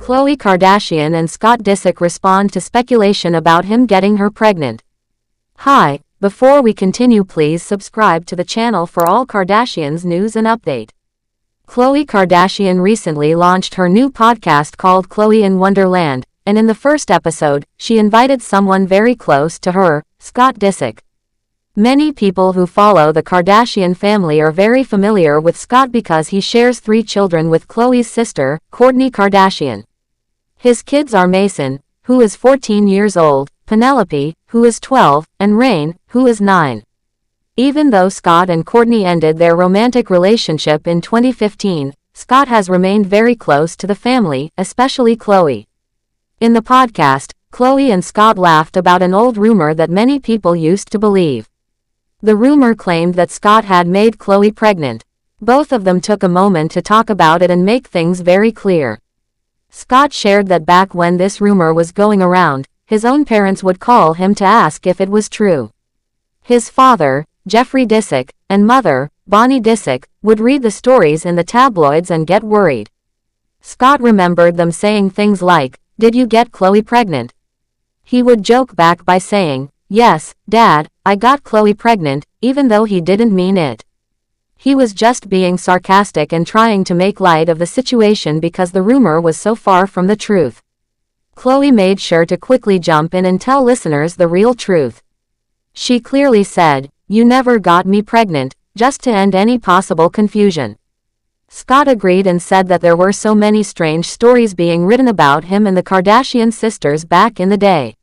Khloe Kardashian and Scott Disick respond to speculation about him getting her pregnant. Hi, before we continue, please subscribe to the channel for all Kardashians news and update. Khloe Kardashian recently launched her new podcast called Khloe in Wonderland, and in the first episode, she invited someone very close to her, Scott Disick. Many people who follow the Kardashian family are very familiar with Scott because he shares 3 children with Khloe's sister, Kourtney Kardashian. His kids are Mason, who is 14 years old, Penelope, who is 12, and Rain, who is 9. Even though Scott and Kourtney ended their romantic relationship in 2015, Scott has remained very close to the family, especially Khloe. In the podcast, Khloe and Scott laughed about an old rumor that many people used to believe. The rumor claimed that Scott had made Khloe pregnant. Both of them took a moment to talk about it and make things very clear. Scott shared that back when this rumor was going around, his own parents would call him to ask if it was true. His father, Jeffrey Disick, and mother, Bonnie Disick, would read the stories in the tabloids and get worried. Scott remembered them saying things like, "Did you get Khloe pregnant?" He would joke back by saying, "Yes, Dad, I got Khloe pregnant," even though he didn't mean it. He was just being sarcastic and trying to make light of the situation because the rumor was so far from the truth. Khloe made sure to quickly jump in and tell listeners the real truth. She clearly said, "You never got me pregnant," just to end any possible confusion. Scott agreed and said that there were so many strange stories being written about him and the Kardashian sisters back in the day.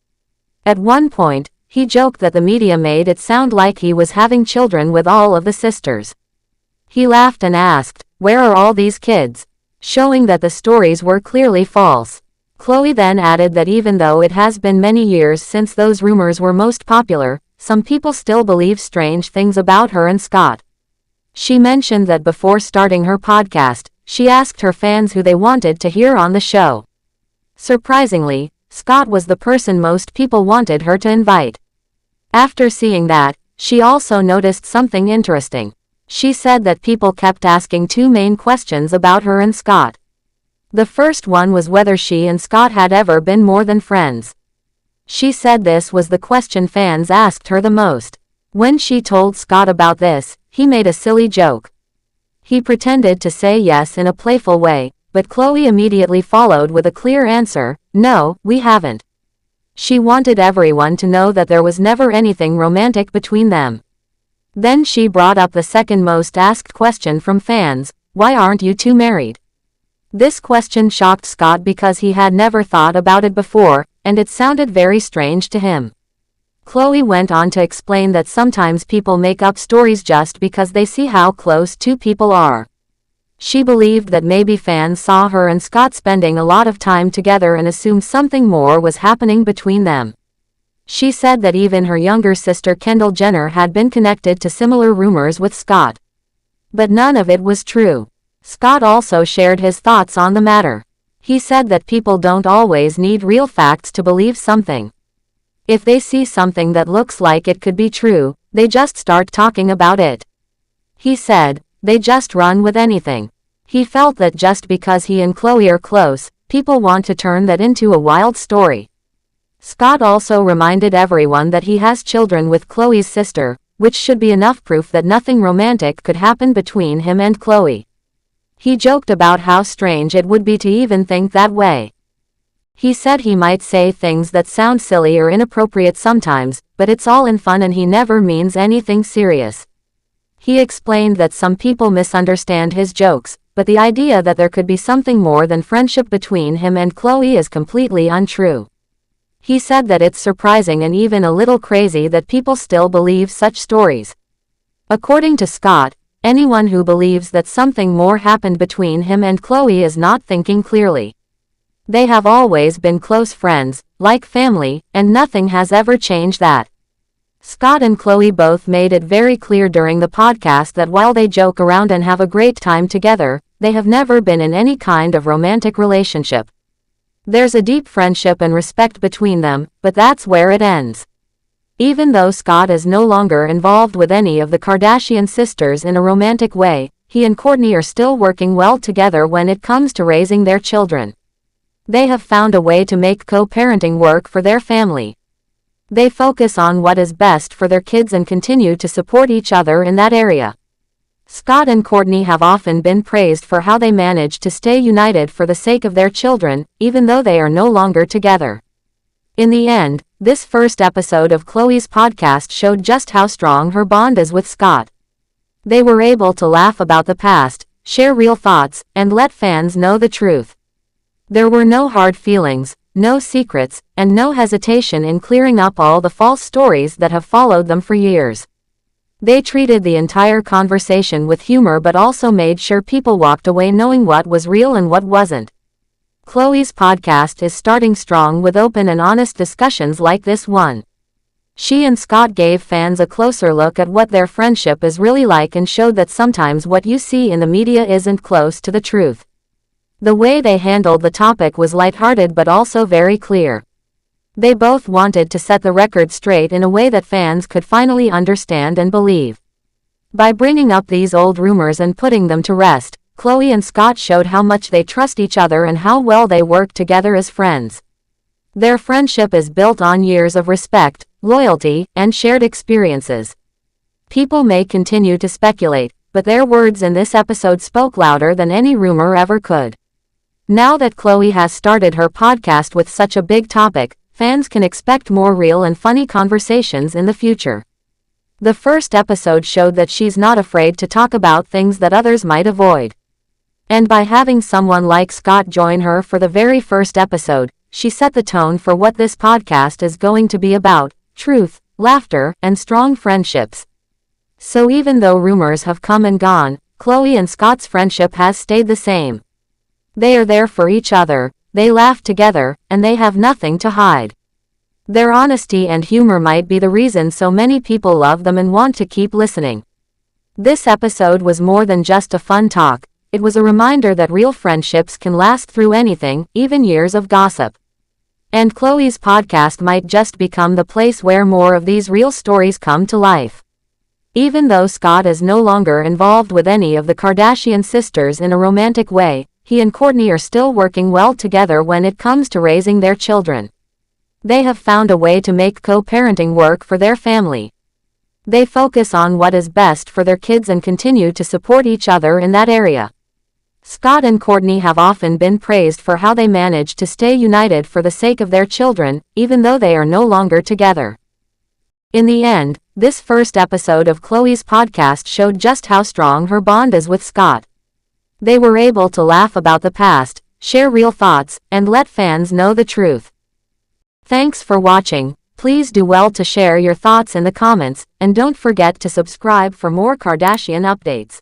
At one point, he joked that the media made it sound like he was having children with all of the sisters. He laughed and asked, "Where are all these kids?" showing that the stories were clearly false. Khloe then added that even though it has been many years since those rumors were most popular, some people still believe strange things about her and Scott. She mentioned that before starting her podcast, she asked her fans who they wanted to hear on the show. Surprisingly, Scott was the person most people wanted her to invite. After seeing that, she also noticed something interesting. She said that people kept asking 2 main questions about her and Scott. The first one was whether she and Scott had ever been more than friends. She said this was the question fans asked her the most. When she told Scott about this, he made a silly joke. He pretended to say yes in a playful way, but Khloe immediately followed with a clear answer, "No, we haven't." She wanted everyone to know that there was never anything romantic between them. Then she brought up the second most asked question from fans, "Why aren't you 2 married?" This question shocked Scott because he had never thought about it before, and it sounded very strange to him. Khloe went on to explain that sometimes people make up stories just because they see how close 2 people are. She believed that maybe fans saw her and Scott spending a lot of time together and assumed something more was happening between them. She said that even her younger sister Kendall Jenner had been connected to similar rumors with Scott. But none of it was true. Scott also shared his thoughts on the matter. He said that people don't always need real facts to believe something. If they see something that looks like it could be true, they just start talking about it. He said, "They just run with anything." He felt that just because he and Khloe are close, people want to turn that into a wild story. Scott also reminded everyone that he has children with Khloe's sister, which should be enough proof that nothing romantic could happen between him and Khloe. He joked about how strange it would be to even think that way. He said he might say things that sound silly or inappropriate sometimes, but it's all in fun and he never means anything serious. He explained that some people misunderstand his jokes, but the idea that there could be something more than friendship between him and Khloe is completely untrue. He said that it's surprising and even a little crazy that people still believe such stories. According to Scott, anyone who believes that something more happened between him and Khloe is not thinking clearly. They have always been close friends, like family, and nothing has ever changed that. Scott and Khloe both made it very clear during the podcast that while they joke around and have a great time together, they have never been in any kind of romantic relationship. There's a deep friendship and respect between them, but that's where it ends. Even though Scott is no longer involved with any of the Kardashian sisters in a romantic way, he and Kourtney are still working well together when it comes to raising their children. They have found a way to make co-parenting work for their family. They focus on what is best for their kids and continue to support each other in that area. Scott and Kourtney have often been praised for how they manage to stay united for the sake of their children, even though they are no longer together. In the end, this first episode of Khloe's podcast showed just how strong her bond is with Scott. They were able to laugh about the past, share real thoughts, and let fans know the truth. There were no hard feelings, no secrets, and no hesitation in clearing up all the false stories that have followed them for years. They treated the entire conversation with humor but also made sure people walked away knowing what was real and what wasn't. Khloe's podcast is starting strong with open and honest discussions like this one. She and Scott gave fans a closer look at what their friendship is really like and showed that sometimes what you see in the media isn't close to the truth. The way they handled the topic was lighthearted but also very clear. They both wanted to set the record straight in a way that fans could finally understand and believe. By bringing up these old rumors and putting them to rest, Khloe and Scott showed how much they trust each other and how well they work together as friends. Their friendship is built on years of respect, loyalty, and shared experiences. People may continue to speculate, but their words in this episode spoke louder than any rumor ever could. Now that Khloe has started her podcast with such a big topic, fans can expect more real and funny conversations in the future. The first episode showed that she's not afraid to talk about things that others might avoid. And by having someone like Scott join her for the very first episode, she set the tone for what this podcast is going to be about: truth, laughter, and strong friendships. So even though rumors have come and gone, Khloe and Scott's friendship has stayed the same. They are there for each other, they laugh together, and they have nothing to hide. Their honesty and humor might be the reason so many people love them and want to keep listening. This episode was more than just a fun talk. It was a reminder that real friendships can last through anything, even years of gossip. And Khloe's podcast might just become the place where more of these real stories come to life. Even though Scott is no longer involved with any of the Kardashian sisters in a romantic way, he and Kourtney are still working well together when it comes to raising their children. They have found a way to make co-parenting work for their family. They focus on what is best for their kids and continue to support each other in that area. Scott and Kourtney have often been praised for how they manage to stay united for the sake of their children, even though they are no longer together. In the end, this first episode of Khloe's podcast showed just how strong her bond is with Scott. They were able to laugh about the past, share real thoughts, and let fans know the truth. Thanks for watching. Please do well to share your thoughts in the comments, and don't forget to subscribe for more Kardashian updates.